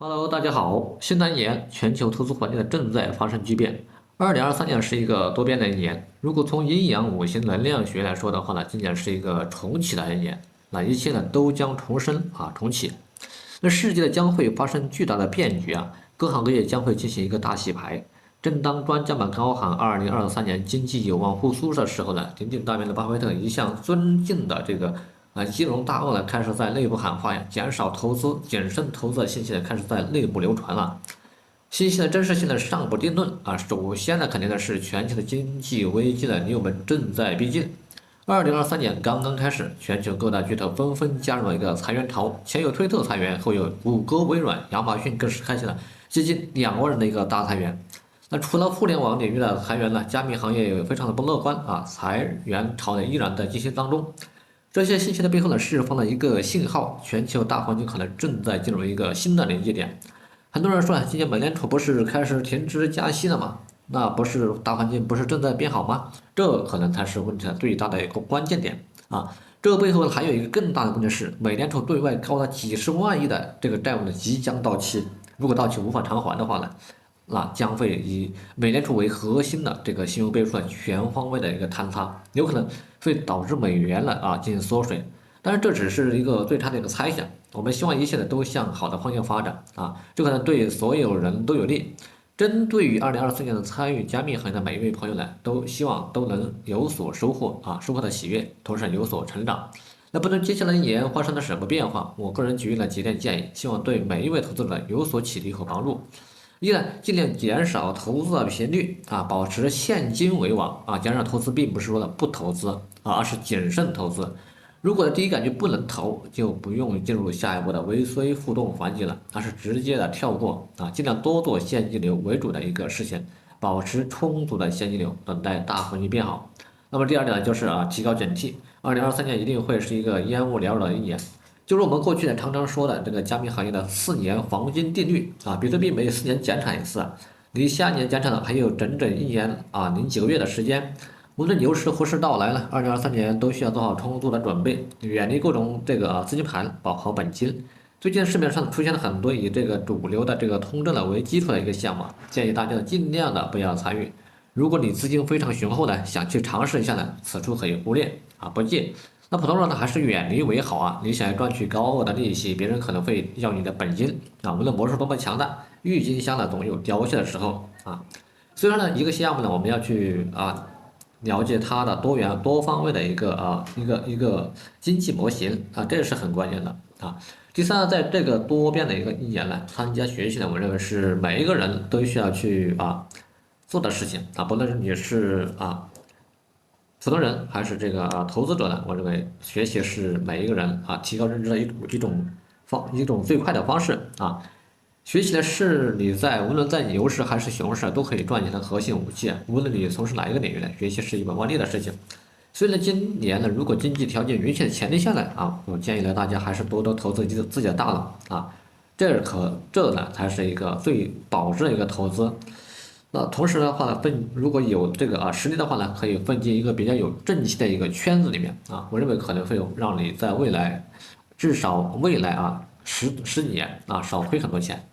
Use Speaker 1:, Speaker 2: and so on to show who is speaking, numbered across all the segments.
Speaker 1: Hello，大家好。新的一年，全球投资环境呢正在发生巨变。2023年是一个多变的一年。如果从阴阳五行能量学来说的话呢，今年是一个重启的一年。那一切呢都将重生重启。那世界将会发生巨大的变局各行各业将会进行一个大洗牌。正当专家们高喊2023年经济有望复苏的时候呢，鼎鼎大名的巴菲特一向尊敬的金融大鳄呢，开始在内部喊话减少投资、谨慎投资的信息呢，开始在内部流传了。信息的真实性呢尚不定论首先呢，肯定的是全球的经济危机的离我们正在逼近。2023年刚刚开始，全球各大巨头纷纷加入了一个裁员潮，前有推特裁员，后有谷歌、微软、亚马逊更是开启了接近2万人的一个大裁员。那除了互联网领域的裁员呢，加密行业也非常的不乐观裁员潮呢依然在进行当中。这些信息的背后呢，释放了一个信号，全球大环境可能正在进入一个新的临界点。很多人说今年美联储不是开始停止加息了吗？那不是大环境不是正在变好吗？这可能才是问题的最大的一个关键点啊。这个背后还有一个更大的问题是，美联储对外高达几十万亿的这个债务呢即将到期，如果到期无法偿还的话呢，那将会以美联储为核心的这个信用背书的全方位的一个坍塌，有可能会导致美元进行缩水。当然，这只是一个最差的一个猜想。我们希望一切的都向好的方向发展这可能对所有人都有利。针对于2024年的参与加密行业的每一位朋友呢，都希望都能有所收获收获的喜悦，同时有所成长。那不论接下来一年发生了什么变化，我个人给予了几点建议，希望对每一位投资者有所启迪和帮助。一呢，尽量减少投资的频率保持现金为王减少投资并不是说的不投资而是谨慎投资。如果第一感觉不能投，就不用进入下一步的尾随互动环节了，而是直接的跳过尽量多做现金流为主的一个事情，保持充足的现金流，等待大环境变好。那么第二点呢，就是提高警惕。2023年一定会是一个烟雾缭绕的一年。就是我们过去常常说的这个加密行业的4年黄金定律比特币每4年减产一次离下一年减产呢还有整整1年零几个月的时间。无论牛市何时到来呢，2023年都需要做好充足的准备，远离各种资金盘，保好本金。最近市面上出现了很多以这个主流的这个通证为基础的一个项目，建议大家尽量的不要参与。如果你资金非常雄厚呢，想去尝试一下呢，此处可以忽略不借。那普通人呢，还是远离为好你想要赚取高额的利息，别人可能会要你的本金无论魔术多么强大，郁金香呢总有凋谢的时候虽然呢，一个项目呢，我们要去了解它的多元多方位的一个经济模型这是很关键的第三呢，在这个多变的一年呢，参加学习呢，我认为是每一个人都需要去做的事情不论你是普通人还是投资者呢，我认为学习是每一个人提高认知的一种最快的方式学习的是你无论在牛市还是熊市都可以赚钱的核心武器无论你从事哪一个领域呢，学习是一本万利的事情。所以呢，今年呢，如果经济条件允许的前提下呢我建议呢大家还是多多投资自己的大脑这呢才是一个最保值的一个投资。那同时的话呢，如果有这个实力的话呢，可以混进一个比较有正气的一个圈子里面我认为可能会让你在未来，至少未来十几年少亏很多钱，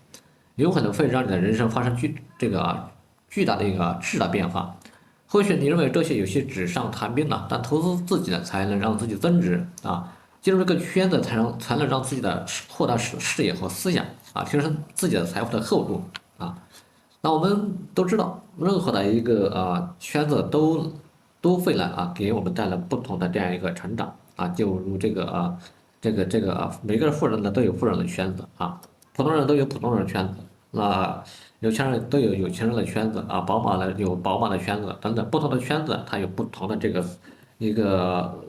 Speaker 1: 有可能会让你的人生发生巨大的一个质的变化。或许你认为这些有些纸上谈兵了，但投资自己呢，才能让自己增值进入这个圈子才能让自己的扩大视野和思想提升自己的财富的厚度那我们都知道，任何的一个圈子都会来给我们带来不同的这样一个成长就如每个富人呢都有富人的圈子普通人都有普通人的圈子，那有钱人都有有钱人的圈子宝马的有宝马的圈子等等，不同的圈子它有不同的一个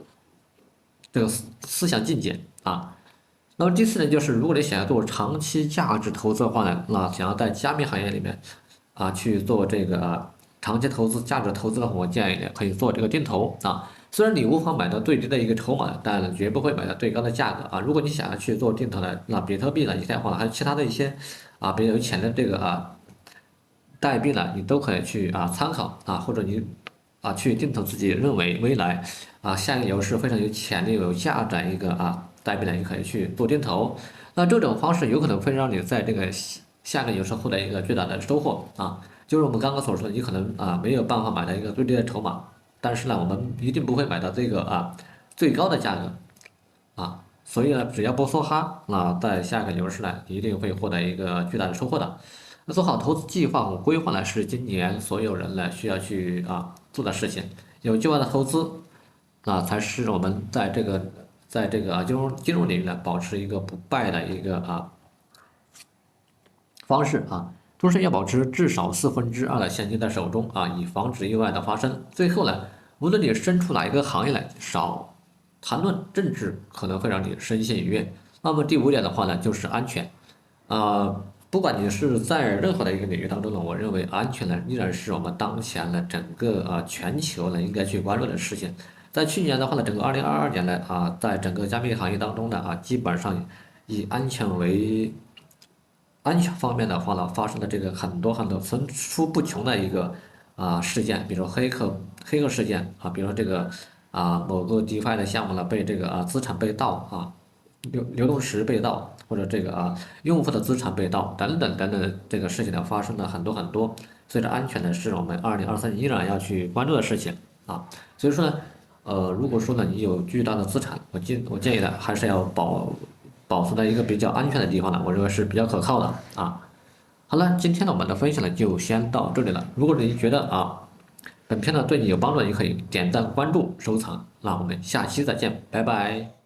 Speaker 1: 思想境界那么第四呢，就是如果你想要做长期价值投资的话呢，那想要在加密行业里面去做长期投资、价值投资的话，我建议你可以做这个定投虽然你无法买到最低的一个筹码，但绝不会买到最高的价格如果你想要去做定投的，那比特币呢、以太坊还有其他的一些比较有潜力的代币呢，你都可以去参考或者你去定投自己认为未来下一个牛市非常有潜力、有价值的一个代币呢，你可以去做定投。那这种方式有可能会让你在这个下个牛市获得一个巨大的收获啊，就是我们刚刚所说的，你可能没有办法买到一个最低的筹码，但是呢，我们一定不会买到这个最高的价格所以呢，只要不梭哈，那在下个牛市呢，一定会获得一个巨大的收获的。那做好投资计划和规划呢，是今年所有人呢需要去做的事情。有计划的投资，才是我们在这个金融领域呢保持一个不败的一个方式终身要保持至少2/4的现金在手中以防止意外的发生。最后呢，无论你身处哪一个行业呢，少谈论政治可能会让你身心愉悦。那么第5点的话呢，就是安全。不管你是在任何的一个领域当中呢，我认为安全呢依然是我们当前的整个全球呢应该去关注的事情。在去年的话呢，整个2022年呢在整个加密行业当中呢基本上以安全方面的话呢，发生的这个很多很多层出不穷的一个事件，比如说黑客事件比如说这个某个 DeFi 的项目呢被这个资产被盗流动池被盗，或者这个用户的资产被盗等等等等的这个事情呢发生了很多很多，所以这安全呢是我们2023年依然要去关注的事情所以说呢，如果说呢你有巨大的资产，我建议呢还是要保存在一个比较安全的地方呢，我认为是比较可靠的好了，今天呢我们的分享呢就先到这里了。如果你觉得本片呢对你有帮助，你可以点赞、关注、收藏。那我们下期再见，拜拜。